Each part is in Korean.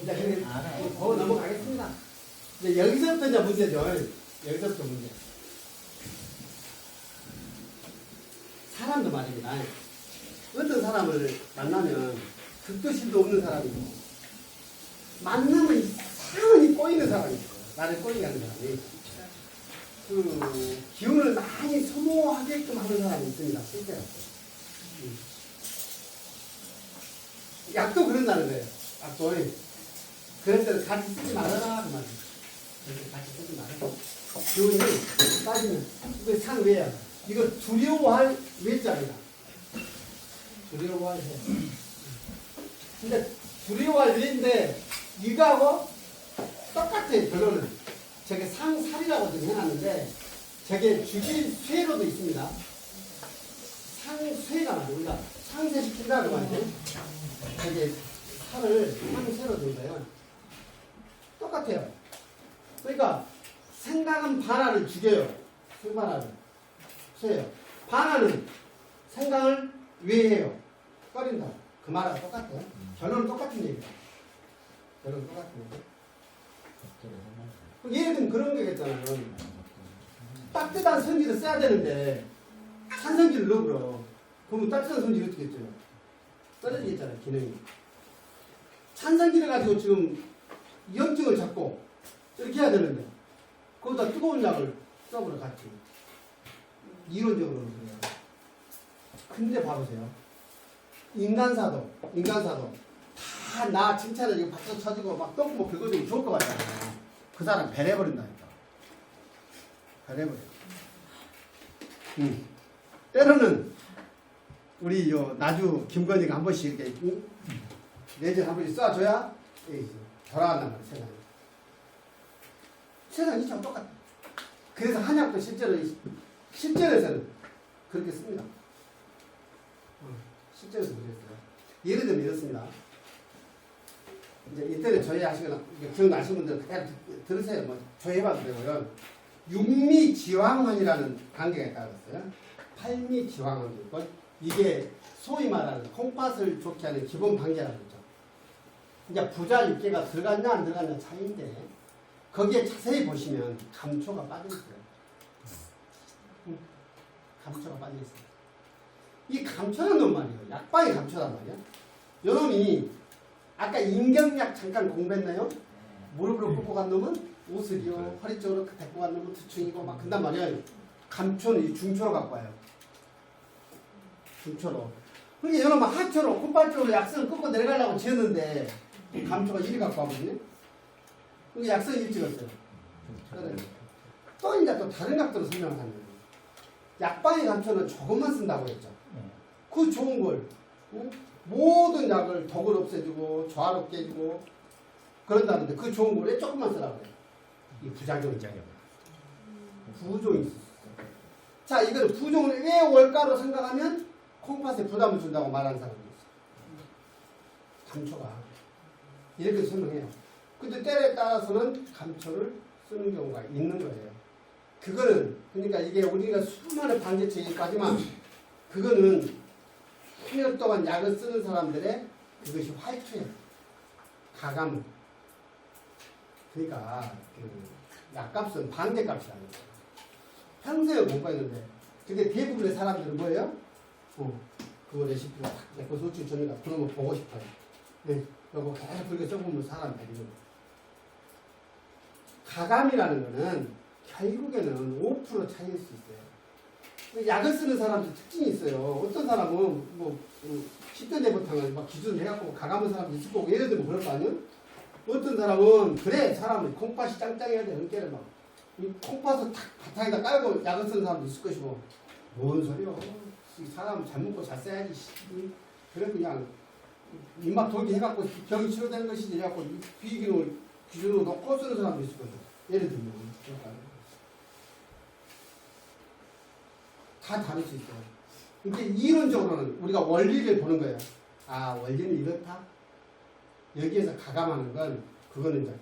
이제 더 넘어가겠습니다. 이제 여기서부터 이제 문제죠. 여기서부터 문제. 사람도 말입니다. 어떤 사람을 만나면 듣도 실도 없는 사람이고, 만나면 이상하게 꼬이는 사람이 있어요. 나를 꼬이게 하는 사람이. 그 기운을 많이 소모하게끔 하는 사람이 있습니다. 실제로. 약도 그런다는 거예요. 약도. 그럴 때는 같이 쓰지 말아라. 그 말이에요. 같이 쓰지 말아라. 기운이 빠지면. 이거 상 왜야? 이거 두려워할 외자입니다. 두려워할 왜. 근데 두려워할 외인데 이거하고 똑같아요. 결론은. 저게 상살이라고 지금 해놨는데 저게 주질 쇠로도 있습니다. 상쇠가 말이에요. 우리가 상쇄시킨다고 말이에요. 저게 살을 상쇠로 된거예요. 똑같아요. 그러니까 생각은 반화를 죽여요. 생반화를. 쇠요. 반화는 생각을 외해요. 꺼린다. 그 말하고 똑같아요. 결론은 똑같은 얘기예요. 결론은 똑같은 얘기예요. 예를 들면 그런 거겠잖아요. 따뜻한 성질을 써야 되는데 찬성질을 넣어버려. 그러면 따뜻한 성질이 어떻게 했죠? 떨어지겠잖아요. 기능이. 찬성질을 가지고 지금 염증을 잡고 이렇게 해야 되는데 거기다 뜨거운 약을 써버려 같이. 이론적으로는 그래요. 근데 봐보세요. 인간사도 다 나 칭찬을 이거 박수 쳐주고 막 똥구멍 긁어주고 좋을 것 같잖아요. 그 사람 배려버린다니까. 배려버려. 때로는 우리 요 나주 김건희가 한 번씩 이렇게 내전 한 번씩 쏴줘야 돌아간단 말이에요. 세상이. 세상이 참 똑같아. 그래서 한약도 실전에서는 그렇게 씁니다. 실전에서 그랬어요. 예를 들면 이렇습니다. 이제 인터넷 조회하시거나 기억나시는 분들 그냥 들으세요. 뭐 조회해봐도 되고요. 육미지황원이라는 관계가 있다고 했어요. 팔미지황원이 있고 이게 소위 말하는 콩팥을 좋게 하는 기본 단계라고 했죠. 이제 부자 육계가 들어갔냐 안 들어갔냐 차이인데 거기에 자세히 보시면 감초가 빠져있어요. 감초가 빠져있어요. 이 감초라는 놈 말이에요. 약방이 감초란 말이에요. 요놈이 아까 인경약 잠깐 공부했나요? 무릎으로 꽂고 간 놈은 우슬이요. 허리 쪽으로 데리고 간 놈은 두충이고 막 그런단 말이에요. 감초는 이 중초로 갖고 와요. 중초로. 그러니까 요놈은 하초로 콧발 쪽으로 약성을 끊고 내려가려고 지었는데 감초가 이리 갖고 와거든요. 그러니까 약성을 이리 찍었어요. 또 이제 또 다른 각도로 설명을 하는 거예요. 약방의 감초는 조금만 쓴다고 했죠. 그 좋은 걸 모든 약을 독을 없애주고 조화롭게 해주고 그런다는데 그 좋은 걸 왜 조금만 쓰라고 해요? 이 부작용이 있잖아요. 부종이 있었어요. 자, 이걸 부종을 왜 올까로 생각하면 콩팥에 부담을 준다고 말하는 사람이 있어요. 감초가 이렇게 설명해요. 근데 때에 따라서는 감초를 쓰는 경우가 있는 거예요. 그거는 그러니까 이게 우리가 수많은 방제책까지만 그거는 수년 동안 약을 쓰는 사람들의 그것이 활투예요. 가감. 그러니까 그 약값은 방제값이 아니에요. 평소에 공부했는데 근데 대부분의 사람들은 뭐예요? 그거 레시피가 딱 내거 솔직히 저니까 그런 거 보고 싶어요. 네, 그거 계속 그렇게 써보면 사람들이 가감이라는 거는 결국에는 5% 차이일 수 있어요. 약을 쓰는 사람들 특징이 있어요. 어떤 사람은 뭐 10대 대보탕을 막 기준을 해갖고 가감한 사람도 있을 거고 예를 들면 그럴 거 아니에요? 어떤 사람은 그래 사람은 콩팥이 짱짱해야 돼. 그러니까 막 콩팥을 탁 바탕에다 깔고 약을 쓰는 사람도 있을 것이고 뭔 소리요? 사람 잘 먹고 잘 써야지. 그래 그냥 입맛 돌게 해갖고 병이 치료되는 것이지 해갖고 비기능을 기준으로 놓고 쓰는 사람도 있을 거죠. 예를 들면 다 다를 수 있어요. 근데 이론적으로는 우리가 원리를 보는 거예요. 아, 원리는 이렇다? 여기에서 가감하는 건, 그거는 이제,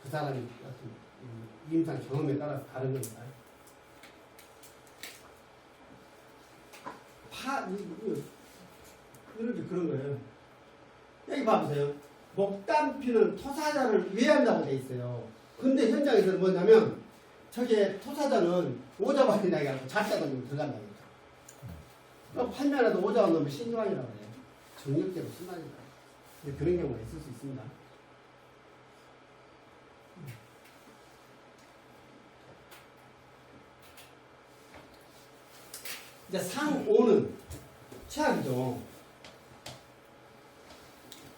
그 사람이 어떤 임상 경험에 따라서 다른 겁니다. 이렇게 그런 거예요. 여기 봐보세요. 목단피는 토사자를 위한다고 돼 있어요. 근데 현장에서는 뭐냐면 저게 토사자는 오자반이나 해가지고 자자가 좀 들어간다고 했죠. 판매라도 오자반 넣으면 신중하이라고 해요. 정력대로 쓴다니까. 그런 경우가 있을 수 있습니다. 이제 상5는 최악이죠.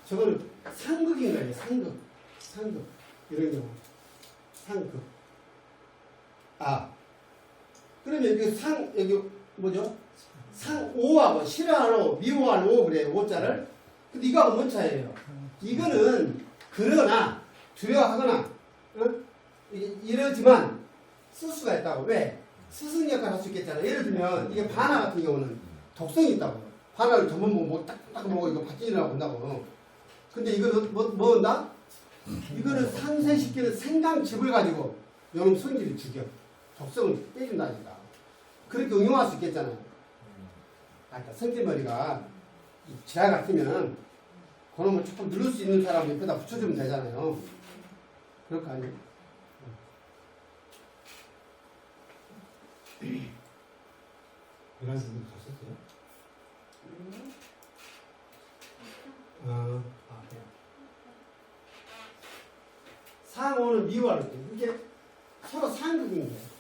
저거는 상극인 거예요. 상극. 상극. 이런 경우. 상극. 아. 그러면 여기 뭐죠? 상5하고 싫어하고 미워할 5 그래요. 5자를. 근데 이거하고 뭔 차이예요? 이거는 그러나 두려워하거나 이러지만 쓸 수가 있다고. 왜? 스승 역할을 할 수 있겠잖아요. 예를 들면 이게 바나 같은 경우는 독성이 있다고. 바나를 전문 보고 딱딱 보고 이거 바뀌느라고 본다고. 근데 이거는 뭐 한다? 이거는 상쇄시키는 생강즙을 가지고 요놈 성질을 죽여. 독성을 빼준다니까. 그렇게 응용할 수 있겠잖아요. 아까 성질머리가 지하 같으면 그놈을 조금 누를 수 있는 사람 옆에다 붙여주면 되잖아요. 그럴 거 아니에요? 이런 식으로 가셨어요? 그래요. 상호는 미워할 때 이게 서로 상극인 거예요.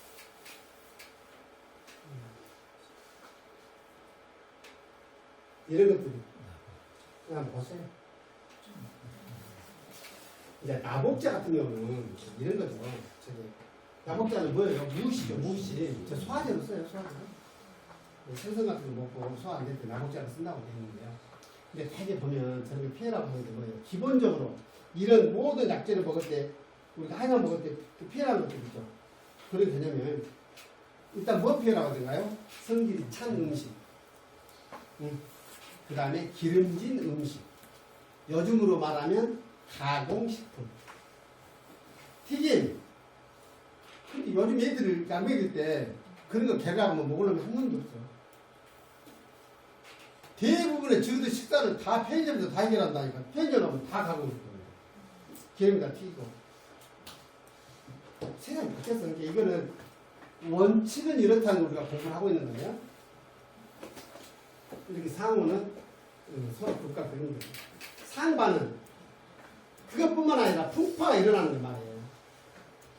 이런 것들이 그냥 보세요. 이제 나복자 같은 경우는 이런 거죠. 저기 나복자는 뭐예요? 무시죠, 무시. 저 소화제로 써요, 소화제로. 생선 같은 거 먹고 소화 안 될 때 나복자를 쓴다고 되어 있는데요. 근데 되게 보면 저렇게 피해라고 하는 게 뭐예요? 기본적으로 이런 모든 약재를 먹을 때 우리가 하나 먹을 때 피해라는 것들 있죠. 그런 개념을 일단 뭐 피해라고 하던가요? 성질이 찬 음식. 그 다음에 기름진 음식. 요즘으로 말하면 가공식품. 튀김. 근데 요즘 애들을 약 먹일 때 그런 거 개가하면 먹으려면 한 놈도 없어. 대부분의 적어도 식사를 다 편의점에서 다 해결한다니까. 편의점 가면 다 가공식품이에요. 기름이 다 튀기고. 세상이 바뀌었어. 그러니까 이거는 원칙은 이렇다는 우리가 공부를 하고 있는 거예요. 이렇게 상호는 서로 극각적인 거예요. 상반은 그것뿐만 아니라 풍파가 일어나는 게 말이에요.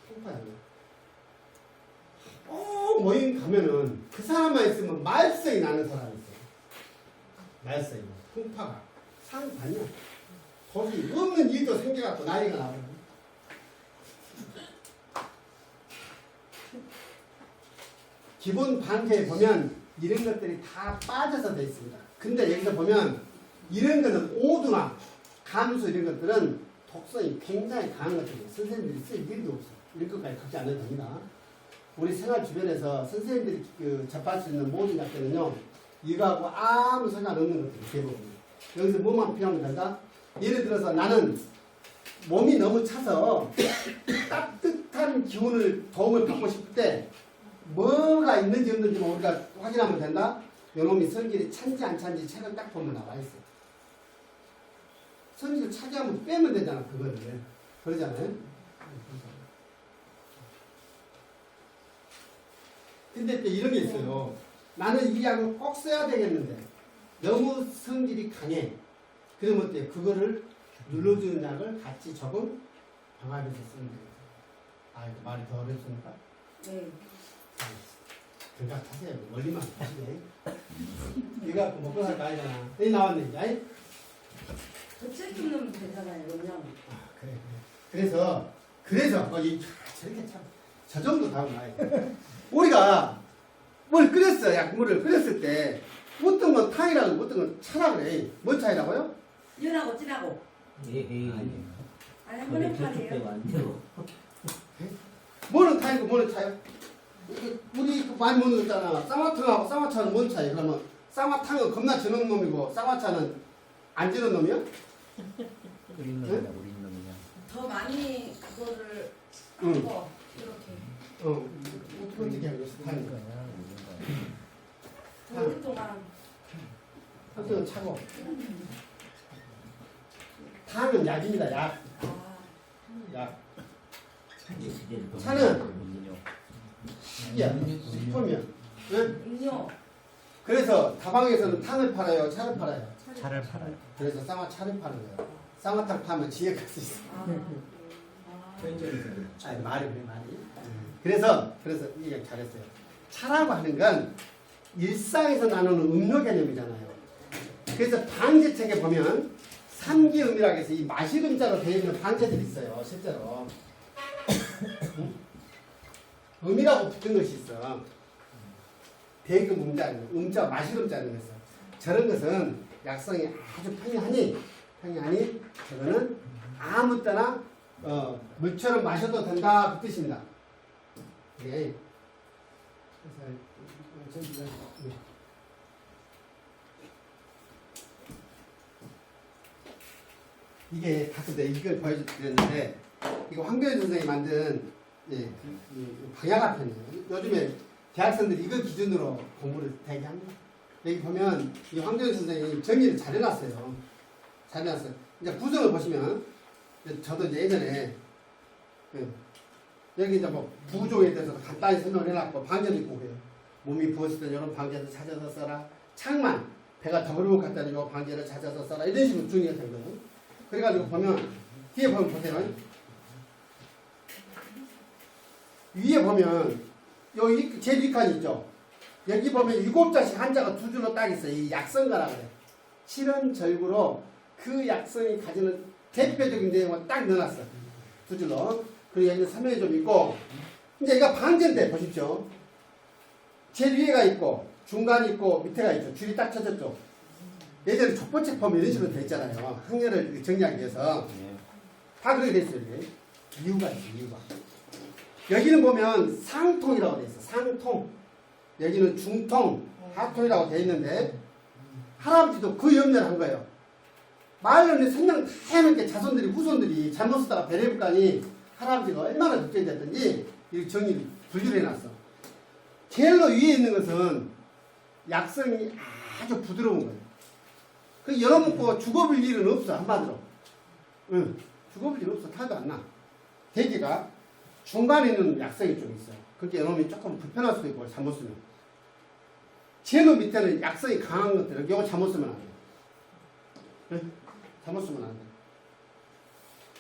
풍파가 일어나. 모임 가면은 그 사람만 있으면 말썽이 나는 사람이 있어요. 말썽이 풍파가 상반이야. 거기 없는 일도 생겨갖고 난리가 나거든요. 기본 반개에 보면 이런 것들이 다 빠져서 되어 있습니다. 근데 여기서 보면 이런 것은 오두나 감수 이런 것들은 독성이 굉장히 강한 것들이에요. 선생님들이 쓸 일도 없어요. 이런 것까지 갖지 않아도 됩니다. 우리 생활 주변에서 선생님들이 접할 수 있는 모든 약들은요, 이거하고 아무 상관없는 것들이 대부분. 여기서 뭐만 필요하면 된다? 예를 들어서 나는 몸이 너무 차서 따뜻한 기운을, 도움을 받고 싶을 때 뭐가 있는지 없는지 우리가 확인하면 된다? 요놈이 성질이 찬지 안 찬지 책을 딱 보면 나와 있어요. 성질을 차지하면 빼면 되잖아, 그거를. 그러잖아요? 근데 또 이런 게 있어요. 나는 이 약을 꼭 써야 되겠는데 너무 성질이 강해. 그러면 어때요? 그거를 눌러주는 약을 같이 조금 병합해서 쓰는 거예요. 아, 이거 말이 더 어렵습니까? 네. 생각하세요. 멀리만 보시네. 이거 갖고 먹고 살 거 아니잖아. 여기 나왔네, 이제. 그책 좀 넣으면 되잖아요, 그냥. 아, 그래. 그래서 저렇게 참, 저 정도 다음 나요. 우리가 뭘 끓였어, 약물을 끓였을 때, 어떤 건 탕이라고, 어떤 건 차라고 그래. 뭔 차이라고요? 연하고 진하고. 에이. 아니, 한번 해봐요. 안 돼요. 뭐는 탕이고 뭐는 차요? 우리 많이 먹는 거 있잖아. 쌍화탕하고 쌍화차는 뭔 차이? 그러면 쌍화탕은 겁나 지는 놈이고 쌍화차는 안 지는 놈이야? 우린 놈이야, 우린 놈이야. 더 많이 그거를 응. 하고 이렇게. 어떻게 하고 있어? 탕이. 더 오랫동안. 어떤 차고. 탕은 약입니다. 약. 아, 약. 차는 차는 음료. 야, 식품이야. 응? 음료. 그래서 다방에서는 탕을 팔아요, 차를 팔아요. 차를 팔아요. 그래서 쌍화차를 파는 거예요. 쌍화탕 파면 지혜 갈 수 있어. 아, 아니 말이 그래 말이. 그래서 이게 잘했어요. 차라고 하는 건 일상에서 나누는 음료 개념이잖아요. 그래서 방제책에 보면 삼기음이라고 해서 이 마시음자로 되어 있는 방제들이 있어요. 실제로 음이라고 붙은 것이 있어. 대금 음자, 음자 마시음자는 것은 저런 것은 약성이 아주 평이하니 저거는 아무 때나 물처럼 마셔도 된다 그 뜻입니다. 예. 이게 다섯 대 이걸 보여드렸는데 이거 황교안 선생이 만든 방향화편이에요. 요즘에 대학생들이 이거 기준으로 공부를 되게 합니다. 여기 보면 이 황교안 선생이 정리를 잘 해놨어요. 잘 해놨어요. 이제 구성을 보시면 저도 이제 예전에 여기 이제 뭐 부조에 대해서 간단히 설명을 해놨고 방제도 있고 그래요. 몸이 부었을 때 이런 방제를 찾아서 써라. 창만 배가 더부르고 갔다니 이 방제를 찾아서 써라. 이런 식으로 정리가 된 거예요. 그래가지고 보면 뒤에 보면 보세요. 위에 보면 여기 제일 윗칸이 있죠. 여기 보면 7자씩 한자가 두 줄로 딱 있어요. 이 약성가라 그래. 칠은절구로 그 약성이 가지는 대표적인 내용을 딱 넣어놨어. 두 줄로. 그리고 여기는 설명이 좀 있고 이제 이거 방제인데 보십시오. 제일 위에가 있고 중간이 있고 밑에가 있죠. 줄이 딱 쳐졌죠. 예전에 족보책 보면 이런 식으로 돼 있잖아요. 학년을 정리하기 위해서 다 그렇게 돼 있어요. 이게. 이유가 있어요. 이유가. 여기는 보면 상통이라고 돼 있어. 상통. 여기는 중통, 하통이라고 돼 있는데 할아버지도 그 염려를 한 거예요. 말로는 생명 다 해놓게 자손들이 후손들이 잘못 쓰다가 배려볼 거니 할아버지가 얼마나 걱정이 됐던지 이 정리를 분류를 해놨어. 제일로 위에 있는 것은 약성이 아주 부드러운 거예요. 그 열어먹고 죽어볼 일은 없어. 한마디로. 응. 죽어볼 일 없어. 타도 안 나. 대기가 중간에 있는 약성이 좀 있어요. 그렇게 열어놓으면 조금 불편할 수도 있고 잘못 쓰면. 제일 밑에는 약성이 강한 것들. 이거 잘못 쓰면 안 돼요. 응? 잘못 쓰면 안 돼요.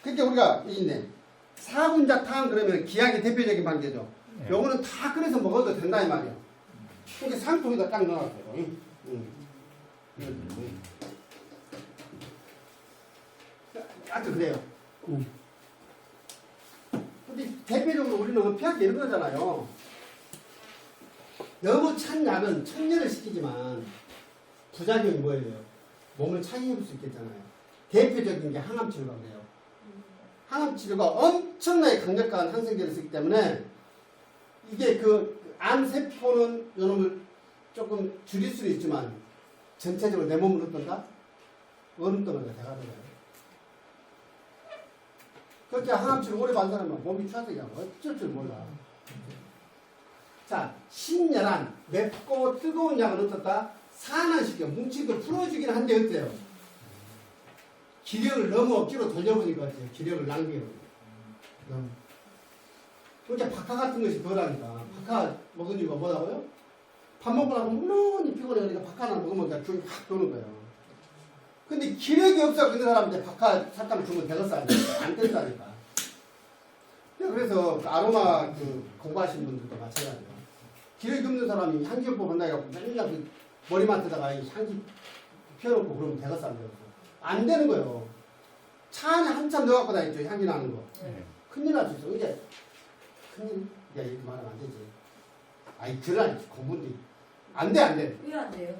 그러니까 우리가 있네. 사군자탕 그러면 기약이 대표적인 방제죠. 네. 요거는 다 끓여서 먹어도 된다 이 말이야. 그러니까 상통에다 딱 넣어놨어요. 하여튼 그래요. 근데 대표적으로 우리는 피할 게 이런 거잖아요. 너무 찬 약은 청량을 시키지만 부작용이 뭐예요? 몸을 차게 해볼 수 있겠잖아요. 대표적인 게 항암치료가 그래요. 항암치료가 엄청나게 강력한 항생제를 쓰기 때문에 이게 그 암세포는 요놈을 조금 줄일 수는 있지만 전체적으로 내 몸을 어떤가? 얼음덩어리가 돼가더라고요. 그렇게 항암치료 오래 받는 사람은 몸이 추워서 그냥 어쩔 줄 몰라. 자, 신열한 맵고 뜨거운 약을 어떻다? 산화시켜 뭉친 걸 풀어주긴 한데 어때요? 기력을 너무 억지로 돌려보니까 어때요? 기력을 낭비해요. 그러니까 박하 같은 것이 덜하니까. 박하 먹은 이유가 뭐라고요? 밥 먹고 나서 물론이 피곤해. 그러니까 박하 하나 먹으면 그냥 기운이 확 도는 거예요. 근데 기력이 없어. 그 사람한테 박하 잠깐 주면 되겠어? 안 된다니까. 그래서 그 아로마 공부하시는 분들도 마찬가지예요. 기력이 없는 사람이 향기요법 한다 해갖고 맨날 그 머리맡에다가 향기 피워놓고 그러면 되겠어? 안 되겠어? 안 되는 거예요. 차 안에 한참 넣어갖고 다니죠. 향기 나는 거. 큰일 날 수 있어. 이제 큰일, 야, 이렇게 말하면 안 되지. 아이, 그러나 공부인데. 안 돼, 안 돼. 왜 안 돼요?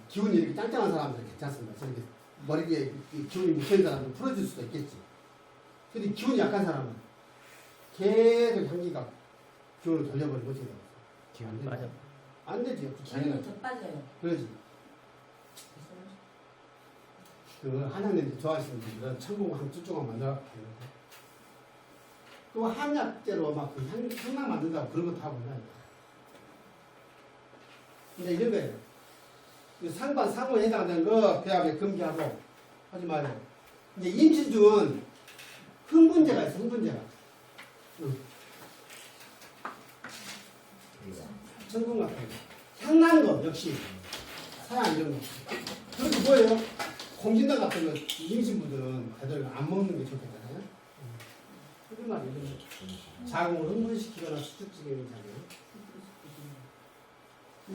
기운이 이렇게 짱짱한 사람들은 괜찮습니다. 저렇게 머리 위에 기운이 묻혀있는 사람은 풀어줄 수도 있겠지. 근데 기운이 약한 사람은 계속 향기가 기운을 돌려버리면 어떻게 돼요? 기운 빠져. 안 되지. 기운이 더 빠져요. 그러지. 그 한약들 좋아하시는 분들은 천공 한 쭈쭈가 만들어. 그 한약재로 막 그 향락 만든다고 그런 것도 하고 그래요. 이제 이런 거예요. 상반 상호에 해당되는 거 배합에 금기하고 하지 말고. 이제 임신 중은 흥분제가 있어, 흥분제가. 천국 같은 거. 향난 거, 역시. 사양 이런 거. 그리고 뭐예요? 공진단 같은 거, 임신부들은 그대로 안 먹는 게 좋겠잖아요. 흑임말 이런 거. 자궁을 흥분시키거나 수축시키는 자녀.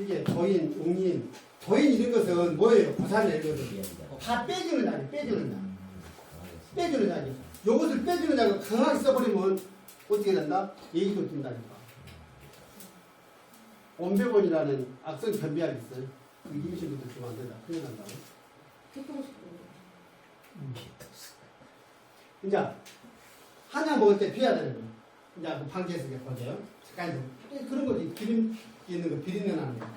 이게 도인, 웅인. 도인 이런 것은 뭐예요? 부산 이런 것은. 다 빼주는 약이에요, 빼주는 약. 빼주는 약이에요. 요것을 빼주는 약을 강하게 써버리면 어떻게 된다? 얘기도 뜬다니까. 온배곤이라는 악성 변비약이 있어요. 그 임신부터 주면 안 된다. 큰일 난다고. 이제 한약 먹을 때 피해야 되는 거예요. 이제 그 방지에서 보세요. 잠깐 그런 거지. 기름 있는 거 비린내 나는 거.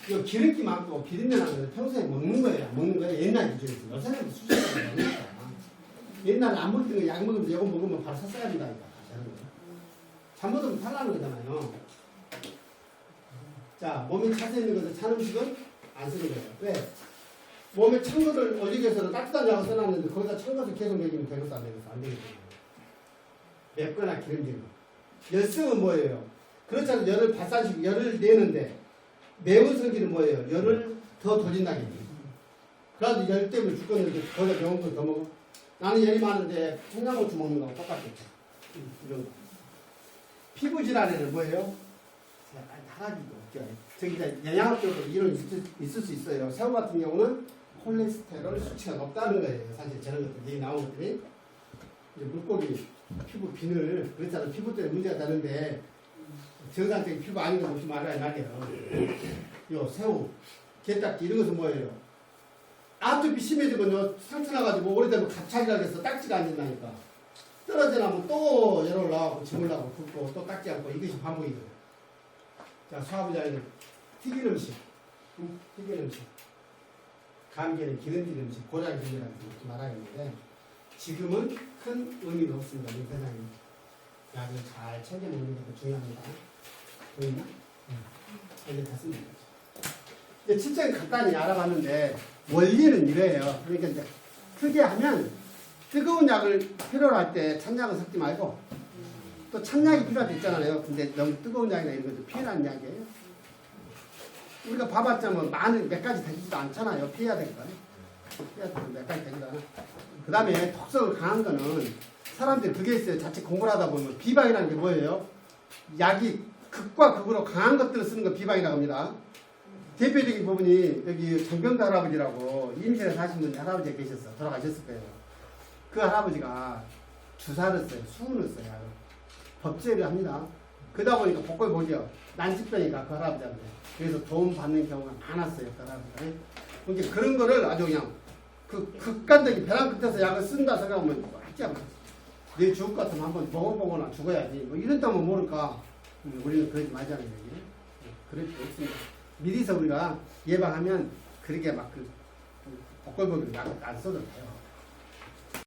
이거 기름기 많고 비린내 나는 거 평소에 먹는 거예요. 안 먹는 거예요. 옛날 기준에서. 요새는 수시로 먹으니까. 옛날에 안 먹던 거 약 먹으면 이거 먹으면 바로 샀어야 된다니까. 되는 거예요. 잘못하면 탈나는 거잖아요. 자, 몸에 차서 있는 것을 찬 음식은 안 쓰는 거예요. 왜? 몸에 찬 것을 올리기 위해서는 따뜻한 약을 써놨는데 거기다 찬 것을 계속 먹이면 되겠어, 안 되겠어? 안 되겠죠. 맵거나 기름진 거. 열성은 뭐예요? 그렇잖아요. 열을 발산시키고 열을 내는데 매운 성질은 뭐예요? 열을 더 돌린다는 얘기예요. 그래도 열 때문에 죽겠는데 거기다 매운 걸 더 먹어. 나는 열이 많은데 청양고추 먹는 거하고 똑같겠죠. 이런 거. 피부 질환에는 뭐예요? 다가지고 저기 영양학적으로 이론 있을 수 있어요. 새우 같은 경우는 콜레스테롤 수치가 높다는 거예요. 사실 저런 것들 얘기 나온 것들이 이제 물고기 피부 비늘 그렇잖아요. 피부 때문에 문제가 되는데 정상적인 피부 아닌 거 먹지 말아야 말이에요. 요 새우, 게딱지 이런 것은 뭐예요? 아토피 심해지면 상처 나가지고 오래되면 갑자기라 해서 딱지가 안 된다니까. 떨어져 나면 또 열 올라가고 침 올라가고 붓고 또 닦지 않고 이것이 반복이거든요. 자, 소화부장님 튀긴 음식, 튀긴 음식, 감기에는 기름진 음식, 고장 기름이라는 거 먹지 말아야겠는데 지금은 큰 의미가 없습니다. 이 세상에 약을 잘 챙겨 먹는 것도 중요합니다. 보이나? 이제 됐습니다. 이제 실제는 간단히 알아봤는데 원리는 이래요. 그러니까 이제 크게 하면 뜨거운 약을 필요로 할 때 찬약을 섞지 말고 또 찬약이 필요할 때 있잖아요. 근데 너무 뜨거운 약이나 이런 것도 피해라는 약이에요. 우리가 봐봤자 뭐 많은 몇 가지 되지도 않잖아요. 피해야 되니까. 피해야 되는 몇 가지 되지도 않아. 그 다음에 독성을 강한 거는 사람들이 그게 있어요. 자칫 공부를 하다 보면 비방이라는 게 뭐예요? 약이 극과 극으로 강한 것들을 쓰는 거 비방이라고 합니다. 대표적인 부분이 여기 정병도 할아버지라고 임실에 사시는 할아버지가 계셨어. 돌아가셨을 거예요. 그 할아버지가 주사를 써요. 수은을 써요. 법제를 합니다. 그러다 보니까 복골 보죠. 난치병이니까 그 할아버지한테. 그래서 도움 받는 경우가 많았어요. 그 할아버지가. 그러니까 그런 거를 아주 그냥 그 극단적인 벼랑 끝에서 약을 쓴다 생각하면 할지 않아. 내 죽을 것 같으면 한번 먹어보거나 죽어야지. 뭐 이런 다면 모를까. 우리는 그러지 말자는 얘기. 그럴 필요 없습니다. 미리서 우리가 예방하면 그렇게 막 그 복골 보기로 약을 안 써도 돼요.